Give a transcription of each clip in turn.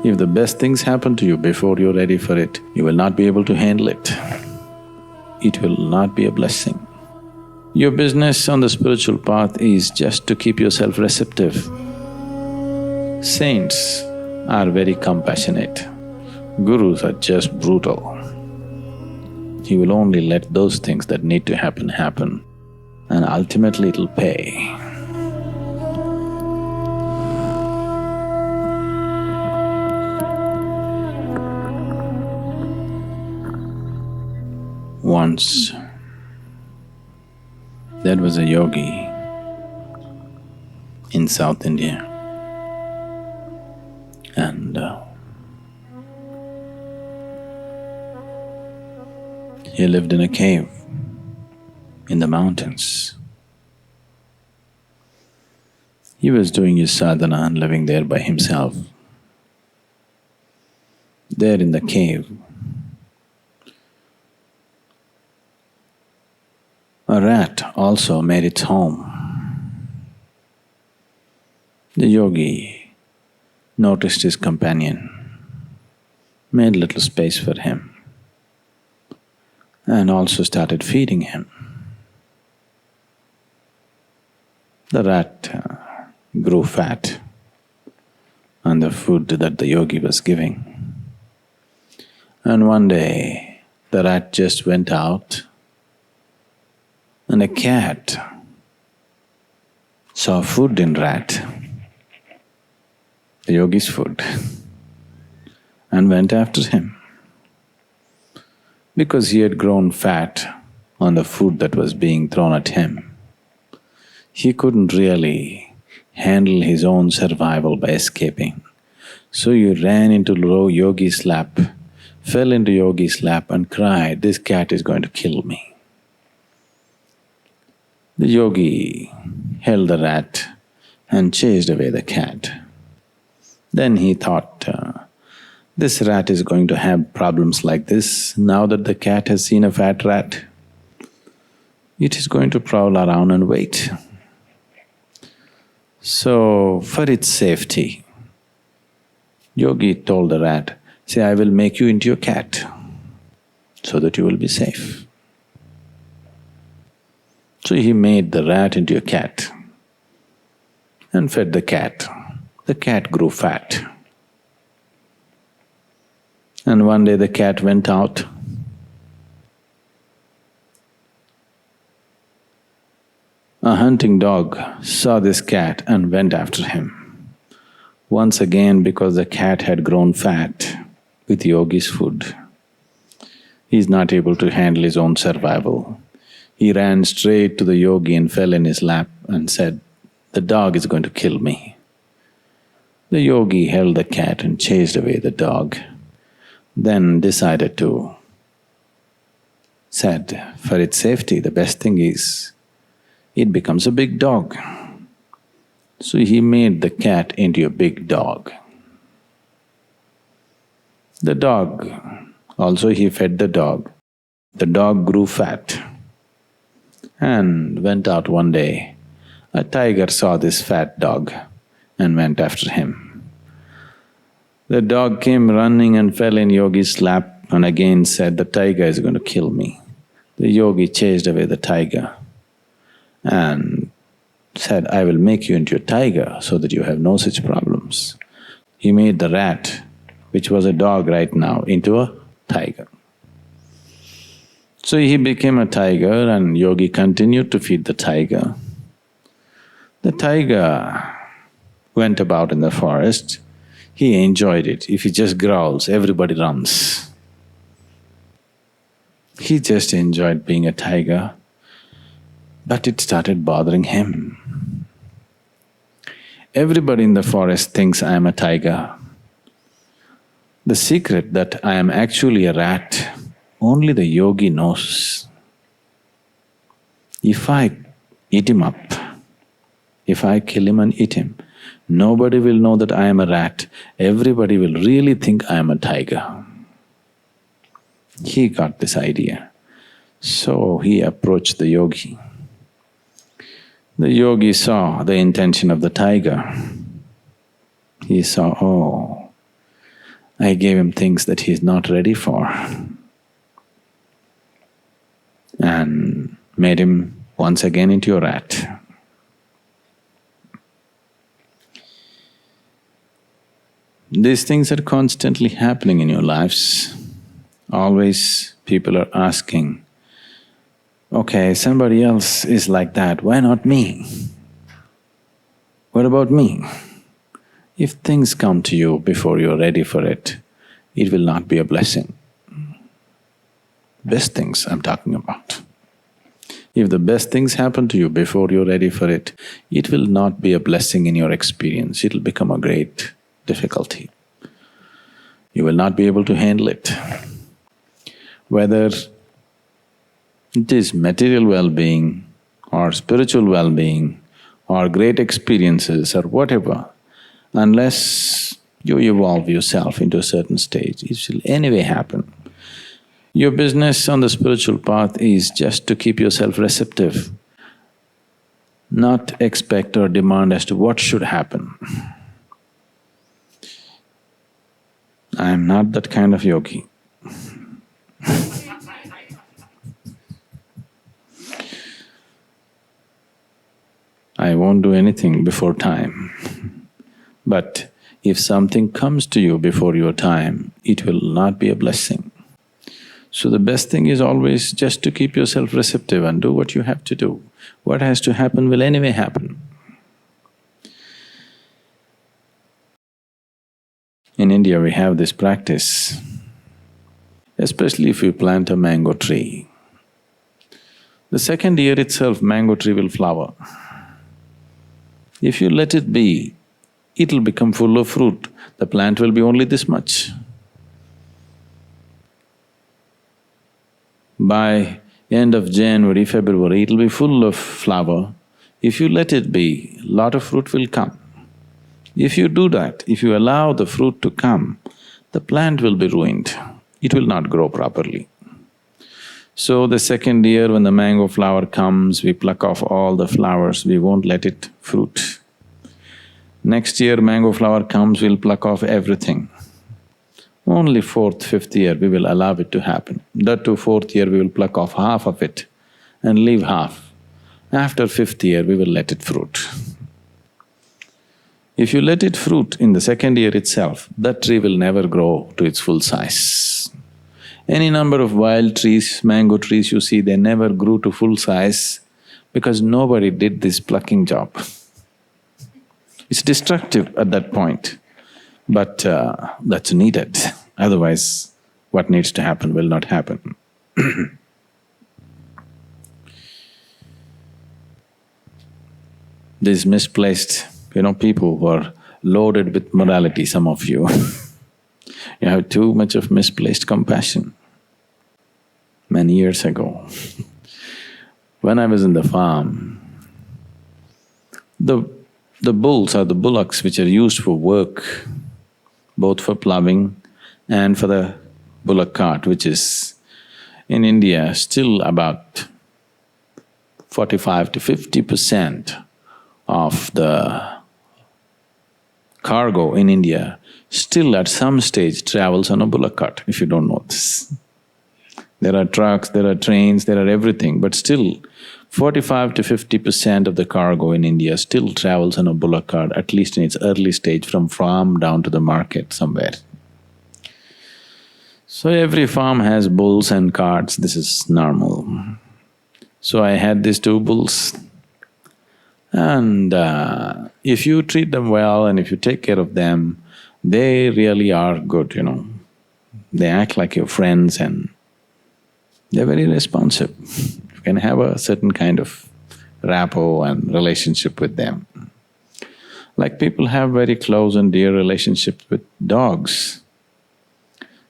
If the best things happen to you before you're ready for it, you will not be able to handle it. It will not be a blessing. Your business on the spiritual path is just to keep yourself receptive. Saints are very compassionate. Gurus are just brutal. He will only let those things that need to happen, happen, and ultimately it'll pay. Once, there was a yogi in South India, and he lived in a cave in the mountains. He was doing his sadhana and living there by himself. There in the cave, a rat also made its home. The yogi noticed his companion, made little space for him, and also started feeding him. The rat grew fat on the food that the yogi was giving. And one day, the rat just went out, and a cat saw food in rat, the yogi's food, and went after him. Because he had grown fat on the food that was being thrown at him, he couldn't really handle his own survival by escaping. So he ran into yogi's lap, fell into yogi's lap and cried, "This cat is going to kill me." The yogi held the rat and chased away the cat. Then he thought, this rat is going to have problems like this. Now that the cat has seen a fat rat, it is going to prowl around and wait. So, for its safety, yogi told the rat, "Say, I will make you into a cat so that you will be safe." So he made the rat into a cat and fed the cat. The cat grew fat. And one day the cat went out. A hunting dog saw this cat and went after him. Once again, because the cat had grown fat with yogi's food, he is not able to handle his own survival. He ran straight to the yogi and fell in his lap and said, "The dog is going to kill me." The yogi held the cat and chased away the dog, then decided to, said, for its safety, the best thing is, it becomes a big dog. So he made the cat into a big dog. The dog, also he fed the dog. The dog grew fat and went out one day. A tiger saw this fat dog and went after him. The dog came running and fell in yogi's lap and again said, "The tiger is going to kill me." The yogi chased away the tiger and said, "I will make you into a tiger so that you have no such problems." He made the rat, which was a dog right now, into a tiger. So he became a tiger and yogi continued to feed the tiger. The tiger went about in the forest. He enjoyed it. If he just growls, everybody runs. He just enjoyed being a tiger, but it started bothering him. Everybody in the forest thinks I am a tiger. The secret that I am actually a rat, only the yogi knows. If I eat him up, if I kill him and eat him, nobody will know that I am a rat. Everybody will really think I am a tiger. He got this idea. So he approached the yogi. The yogi saw the intention of the tiger. He saw, oh, I gave him things that he's not ready for and made him once again into a rat. These things are constantly happening in your lives. Always people are asking, okay, somebody else is like that, why not me? What about me? If things come to you before you're ready for it, it will not be a blessing. Best things I'm talking about. If the best things happen to you before you're ready for it, it will not be a blessing in your experience, it'll become a great difficulty. You will not be able to handle it. Whether it is material well-being or spiritual well-being or great experiences or whatever, unless you evolve yourself into a certain stage, it will anyway happen. Your business on the spiritual path is just to keep yourself receptive, not expect or demand as to what should happen. I am not that kind of yogi. I won't do anything before time. But if something comes to you before your time, it will not be a blessing. So the best thing is always just to keep yourself receptive and do what you have to do. What has to happen will anyway happen. In India we have this practice, especially if you plant a mango tree. The second year itself, mango tree will flower. If you let it be, it'll become full of fruit. The plant will be only this much. By end of January, February, it'll be full of flower. If you let it be, lot of fruit will come. If you do that, if you allow the fruit to come, the plant will be ruined. It will not grow properly. So the second year when the mango flower comes, we pluck off all the flowers, we won't let it fruit. Next year mango flower comes, we'll pluck off everything. Only fourth, fifth year we will allow it to happen. That too, fourth year we will pluck off half of it and leave half. After fifth year we will let it fruit. If you let it fruit in the second year itself, that tree will never grow to its full size. Any number of wild trees, mango trees you see, they never grew to full size because nobody did this plucking job. It's destructive at that point, but that's needed. Otherwise, what needs to happen will not happen. These misplaced, people who are loaded with morality, some of you, you have too much of misplaced compassion. Many years ago, when I was in the farm, the bulls or the bullocks which are used for work, both for ploughing and for the bullock cart, which is in India still about 45 to 50% of the cargo in India still at some stage travels on a bullock cart, if you don't know this. There are trucks, there are trains, there are everything, but still 45 to 50% of the cargo in India still travels on a bullock cart, at least in its early stage, from farm down to the market somewhere. So every farm has bulls and carts, this is normal. So I had these two bulls, and if you treat them well and if you take care of them, they really are good, They act like your friends and they're very responsive. You can have a certain kind of rapport and relationship with them. Like people have very close and dear relationships with dogs.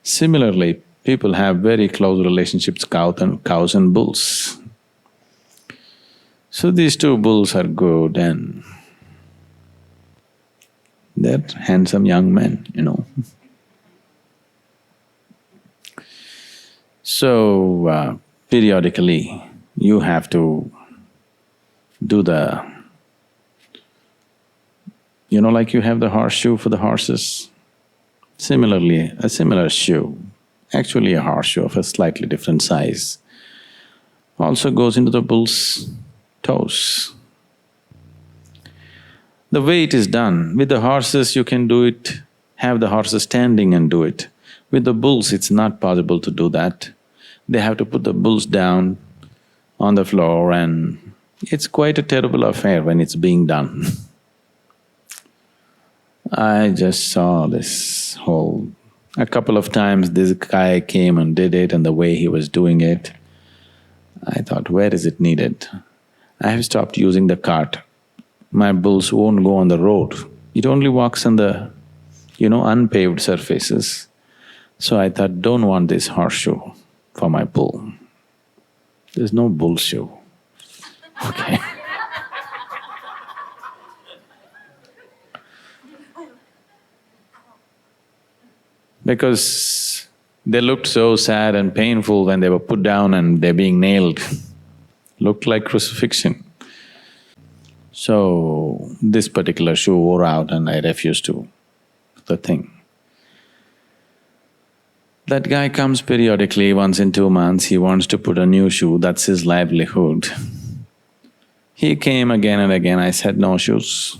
Similarly, people have very close relationships with cows and bulls. So these two bulls are good and they're handsome young men, So, periodically, you have to do like you have the horseshoe for the horses, Similarly, a similar shoe, actually a horseshoe of a slightly different size, also goes into the bull's toes. The way it is done, with the horses you can do it, have the horses standing and do it. With the bulls it's not possible to do that. They have to put the bulls down on the floor and it's quite a terrible affair when it's being done. I just saw this whole… A couple of times this guy came and did it, and the way he was doing it, I thought, where is it needed? I have stopped using the cart. My bulls won't go on the road. It only walks on the, unpaved surfaces. So I thought, don't want this horseshoe for my bull. There's no bull shoe, okay? Because they looked so sad and painful when they were put down and they're being nailed. Looked like crucifixion. So, this particular shoe wore out and I refused to the thing. That guy comes periodically, once in 2 months, he wants to put a new shoe, that's his livelihood. He came again and again, I said, no shoes.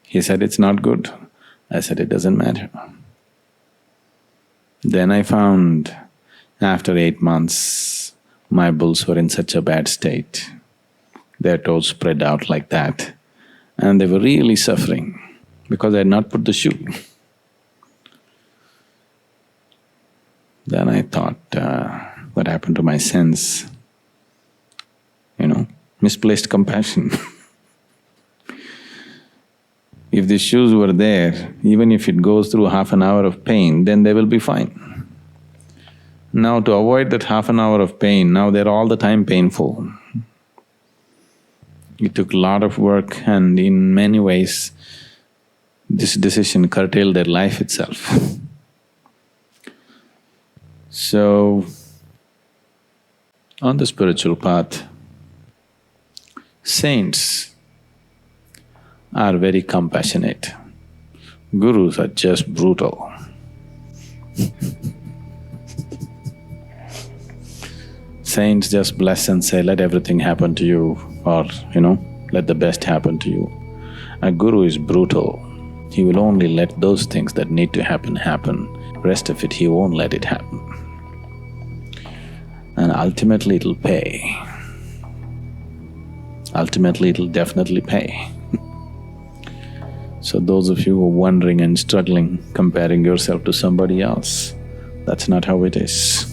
He said, it's not good. I said, it doesn't matter. Then I found, after 8 months, my bulls were in such a bad state. Their toes spread out like that, and they were really suffering because I had not put the shoe. Then I thought, what happened to my sense? Misplaced compassion. If the shoes were there, even if it goes through half an hour of pain, then they will be fine. Now to avoid that half an hour of pain, now they're all the time painful. It took a lot of work and in many ways, this decision curtailed their life itself. So, on the spiritual path, saints are very compassionate. Gurus are just brutal. Saints just bless and say, let everything happen to you, or let the best happen to you. A guru is brutal. He will only let those things that need to happen, happen. Rest of it, he won't let it happen. And ultimately it'll pay. Ultimately it'll definitely pay. So those of you who are wondering and struggling, comparing yourself to somebody else, that's not how it is.